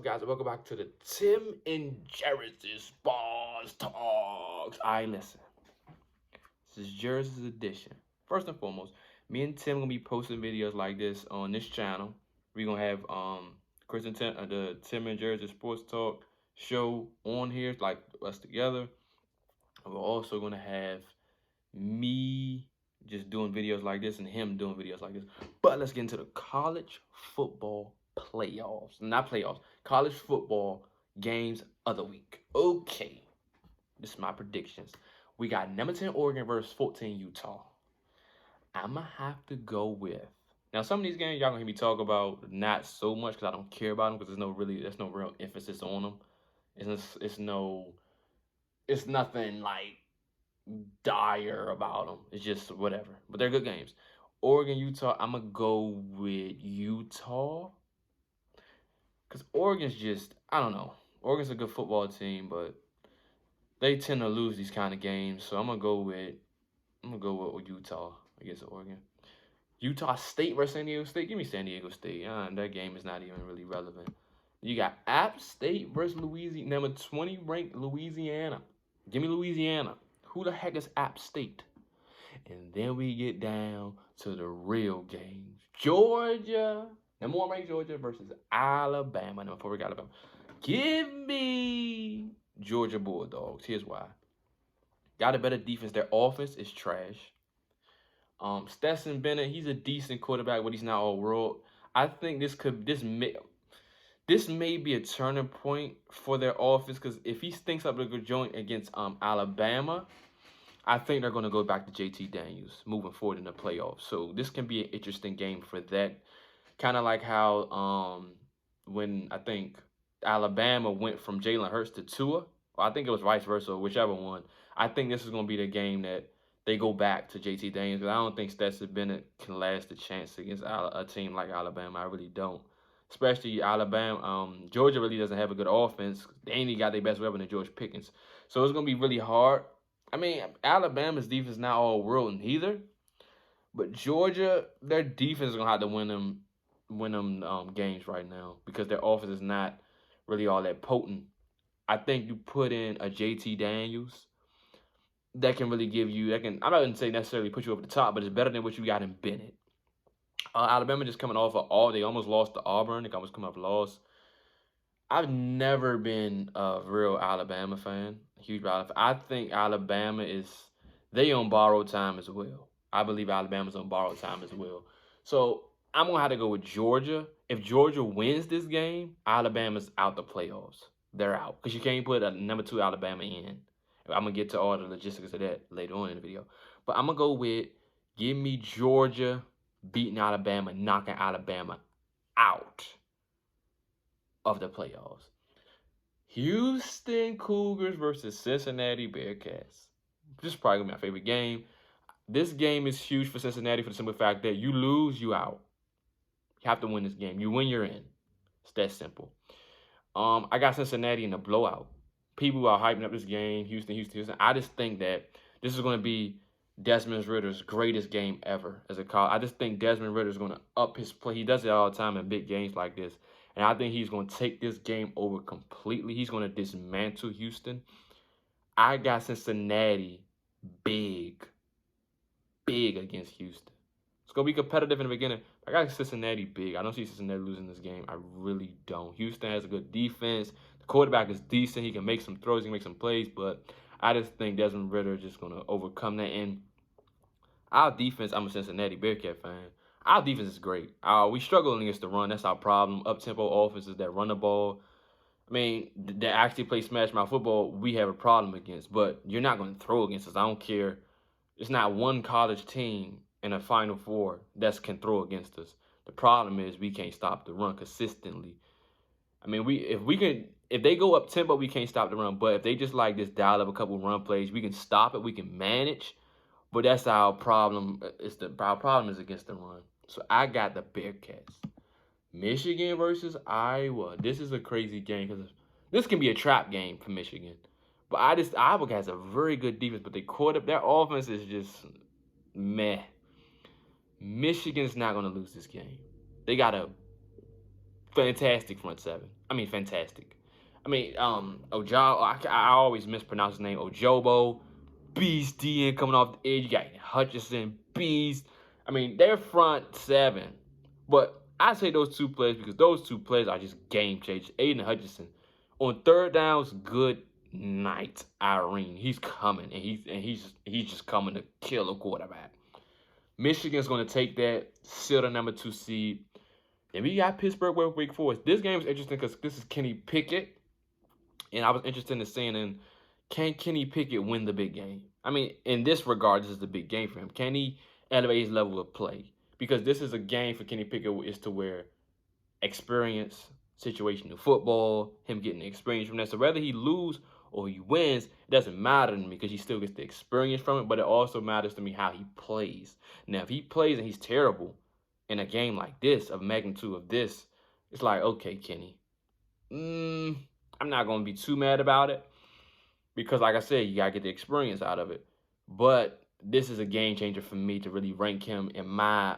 guys? Welcome back to the Tim and Jeris Sports Talks. Listen. This is Jeris' edition. First and foremost, me and Tim gonna be posting videos like this on this channel. We're gonna have Chris and Tim, the Tim and Jeris Sports Talk show on here, like us together. And we're also gonna have me just doing videos like this and him doing videos like this. But let's get into the college football playoffs. Not playoffs. College football games of the week. Okay. This is my predictions. We got number 10 Oregon versus 14 Utah. I'm going to have to go with. Now, some of these games y'all going to hear me talk about not so much because I don't care about them because there's no real emphasis on them. It's nothing like dire about them. It's just whatever. But they're good games. Oregon, Utah, I'm going to go with Utah. Because Oregon's just, I don't know. Oregon's a good football team, but they tend to lose these kind of games. So I'm going to go with Utah against Oregon. Utah State versus San Diego State. Give me San Diego State. That game is not even really relevant. You got App State versus Louisiana, number 20 ranked Louisiana. Give me Louisiana. Who the heck is App State? And then we get down to the real games. Georgia, number 1 ranked Georgia versus Alabama. Number 4 ranked Alabama. Give me Georgia Bulldogs. Here's why. Got a better defense. Their offense is trash. Stetson Bennett, he's a decent quarterback, but he's not all world. I think this may be a turning point for their offense because if he stinks up a good joint against Alabama, I think they're going to go back to JT Daniels moving forward in the playoffs. So this can be an interesting game for that. Kind of like how when I think Alabama went from Jalen Hurts to Tua, or I think it was vice versa, whichever one. I think this is going to be the game that they go back to JT Daniels. Because I don't think Stetson Bennett can last a chance against a team like Alabama. I really don't. Especially Alabama. Georgia really doesn't have a good offense. They ain't got their best weapon in George Pickens. So it's going to be really hard. I mean, Alabama's defense is not all world either. But Georgia, their defense is going to have to win them games right now. Because their offense is not really all that potent. I think you put in a JT Daniels that can really give you, I'm not going to say necessarily put you over the top, but it's better than what you got in Bennett. Alabama just coming off of they almost lost to Auburn. They almost come off a loss. I've never been a real Alabama fan, huge Alabama fan. I think Alabama they on borrowed time as well. I believe Alabama's on borrowed time as well. So I'm going to have to go with Georgia. If Georgia wins this game, Alabama's out the playoffs. They're out because you can't put a number 2 Alabama in. I'm going to get to all the logistics of that later on in the video. But I'm going to go with, give me Georgia beating Alabama, knocking Alabama out of the playoffs. Houston Cougars versus Cincinnati Bearcats. This is probably going to be my favorite game. This game is huge for Cincinnati for the simple fact that you lose, you out. You have to win this game. You win, you're in. It's that simple. I got Cincinnati in a blowout. People are hyping up this game, Houston. I just think that this is going to be Desmond Ritter's greatest game ever as a college. I just think Desmond Ritter's going to up his play. He does it all the time in big games like this. And I think he's going to take this game over completely. He's going to dismantle Houston. I got Cincinnati big against Houston. It's going to be competitive in the beginning. I got Cincinnati big. I don't see Cincinnati losing this game. I really don't. Houston has a good defense. The quarterback is decent. He can make some throws. He can make some plays. But I just think Desmond Ritter is just going to overcome that. And our defense, I'm a Cincinnati Bearcat fan. Our defense is great. We struggle against the run. That's our problem. Up-tempo offenses that run the ball. I mean, that actually play smash mouth football, we have a problem against. But you're not going to throw against us. I don't care. It's not one college team in a Final Four that can throw against us. The problem is we can't stop the run consistently. I mean, if they go up tempo, we can't stop the run. But if they just like this dial up a couple run plays, we can stop it. We can manage. But that's our problem. Our problem is against the run. So I got the Bearcats. Michigan versus Iowa. This is a crazy game because this can be a trap game for Michigan. But Iowa has a very good defense, but their offense is just meh. Michigan's not going to lose this game. They got a fantastic front seven. I mean, fantastic. I mean, I always mispronounce his name. Ojobo, Beast DN coming off the edge. You got Hutchinson, Beast. I mean, they're front seven. But I say those two players because those two players are just game changers. Aiden Hutchinson. On third downs, good night, Irene. He's coming, and he's just coming to kill a quarterback. Michigan's going to take that, seal the number 2 seed. And we got Pittsburgh with Wake Forest. This game is interesting because this is Kenny Pickett. And I was interested in seeing, can Kenny Pickett win the big game? I mean, in this regard, this is the big game for him. Can he elevate his level of play? Because this is a game for Kenny Pickett is to where experience, situational football, him getting the experience from that. So whether he lose or he wins, it doesn't matter to me because he still gets the experience from it, but it also matters to me how he plays. Now, if he plays and he's terrible in a game like this, of magnitude of this, it's like, okay, Kenny, I'm not going to be too mad about it because, like I said, you got to get the experience out of it. But this is a game changer for me to really rank him in my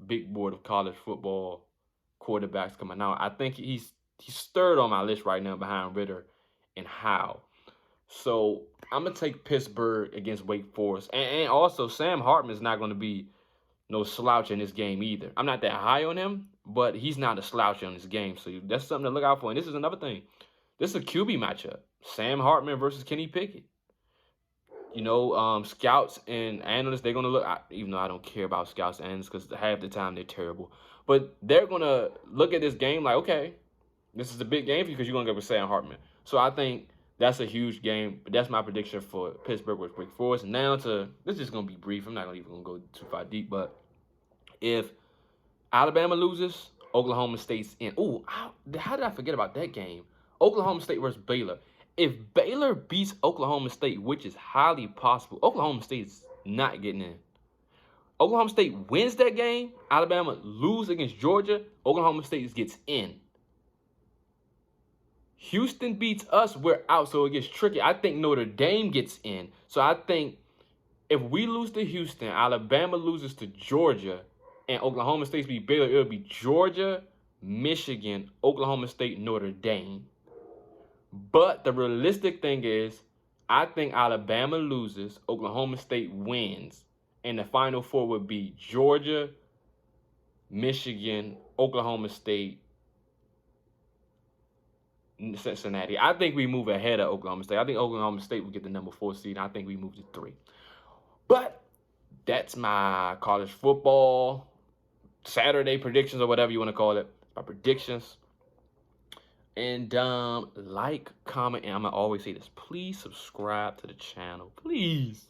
big board of college football quarterbacks coming out. I think he's third on my list right now behind Ritter and Howe. So I'm going to take Pittsburgh against Wake Forest. And also, Sam Hartman is not going to be no slouch in this game either. I'm not that high on him, but he's not a slouch on this game. So that's something to look out for. And this is another thing. This is a QB matchup. Sam Hartman versus Kenny Pickett. You know, scouts and analysts, they're going to look, even though I don't care about scouts and analysts because half the time they're terrible. But they're going to look at this game like, okay, this is a big game for you because you're going to go with Sam Hartman. So I think that's a huge game. But that's my prediction for Pittsburgh with Wake Forest. Now this is just going to be brief. I'm not even going to go too far deep. But if Alabama loses, Oklahoma State's in. Ooh, how did I forget about that game? Oklahoma State versus Baylor. If Baylor beats Oklahoma State, which is highly possible, Oklahoma State is not getting in. Oklahoma State wins that game, Alabama loses against Georgia, Oklahoma State gets in. Houston beats us, we're out, so it gets tricky. I think Notre Dame gets in. So I think if we lose to Houston, Alabama loses to Georgia, and Oklahoma State beat Baylor, it'll be Georgia, Michigan, Oklahoma State, Notre Dame. But the realistic thing is, I think Alabama loses, Oklahoma State wins, and the Final Four would be Georgia, Michigan, Oklahoma State, Cincinnati. I think we move ahead of Oklahoma State. I think Oklahoma State will get the number 4 seed. I think we move to 3. But that's my college football Saturday predictions or whatever you want to call it. My predictions. And like, comment, and I'm going to always say this. Please subscribe to the channel. Please.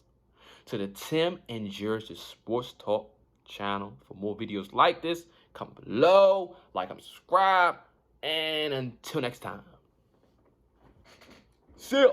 To the Tim and Jeris Sports Talk channel for more videos like this. Comment below. Like and subscribe. And until next time. See ya.